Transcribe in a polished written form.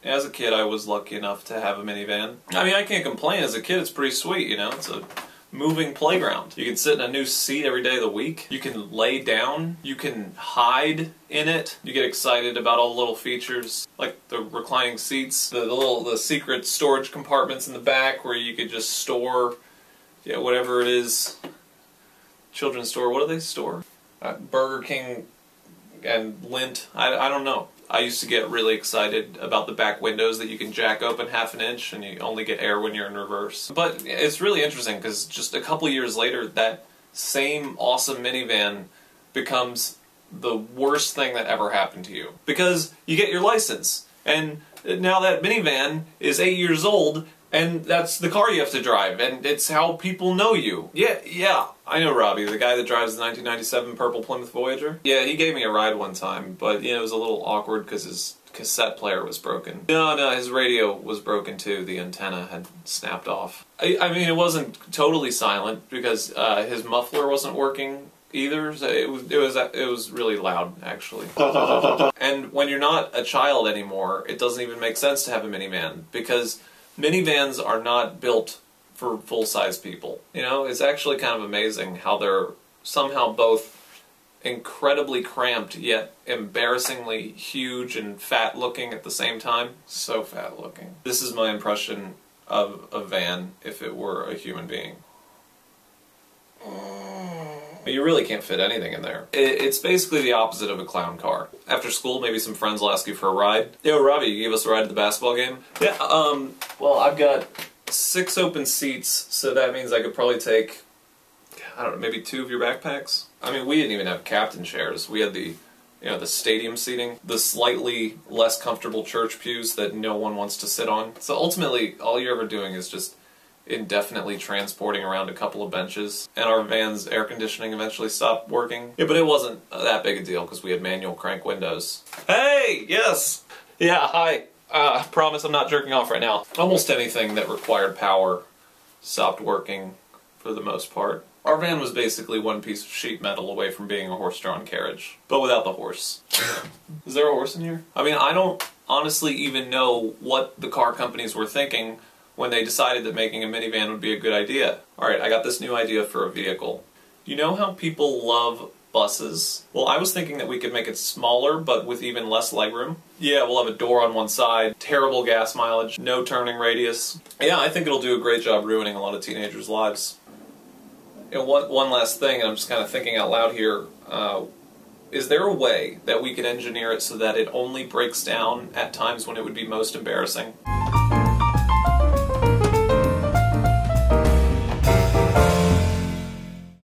As a kid, I was lucky enough to have a minivan. I mean, I can't complain. As a kid, it's pretty sweet, you know? It's a moving playground. You can sit in a new seat every day of the week. You can lay down. You can hide in it. You get excited about all the little features, like the reclining seats, the secret storage compartments in the back where you could just store, yeah, whatever it is. Children's store, what do they store? Burger King and Lindt, I don't know. I used to get really excited about the back windows that you can jack open half an inch and you only get air when you're in reverse. But it's really interesting because just a couple years later, that same awesome minivan becomes the worst thing that ever happened to you. Because you get your license, and now that minivan is 8 years old, and that's the car you have to drive, and it's how people know you. Yeah, I know Robbie, the guy that drives the 1997 purple Plymouth Voyager. Yeah, he gave me a ride one time, but you know, it was a little awkward because his cassette player was broken. No, his radio was broken too. The antenna had snapped off. I mean, it wasn't totally silent because his muffler wasn't working either. So it was really loud, actually. And when you're not a child anymore, it doesn't even make sense to have a minivan because minivans are not built for full-size people. You know, it's actually kind of amazing how they're somehow both incredibly cramped yet embarrassingly huge and fat-looking at the same time. So fat-looking. This is my impression of a van if it were a human being. You really can't fit anything in there. It's basically the opposite of a clown car. After school, maybe some friends will ask you for a ride. Yo, Robbie, you gave us a ride to the basketball game? Yeah, well, I've got 6 open seats, so that means I could probably take, I don't know, maybe 2 of your backpacks? I mean, we didn't even have captain chairs. We had the, you know, the stadium seating, the slightly less comfortable church pews that no one wants to sit on. So ultimately, all you're ever doing is just indefinitely transporting around a couple of benches, and our van's air conditioning eventually stopped working. Yeah, but it wasn't that big a deal because we had manual crank windows. Hey, yes! Yeah, hi. I promise I'm not jerking off right now. Almost anything that required power stopped working for the most part. Our van was basically one piece of sheet metal away from being a horse-drawn carriage, but without the horse. Is there a horse in here? I mean, I don't honestly even know what the car companies were thinking when they decided that making a minivan would be a good idea. Alright, I got this new idea for a vehicle. You know how people love buses? Well, I was thinking that we could make it smaller, but with even less legroom. Yeah, we'll have a door on one side, terrible gas mileage, no turning radius. Yeah, I think it'll do a great job ruining a lot of teenagers' lives. You know, one last thing, and I'm just kind of thinking out loud here, is there a way that we could engineer it so that it only breaks down at times when it would be most embarrassing?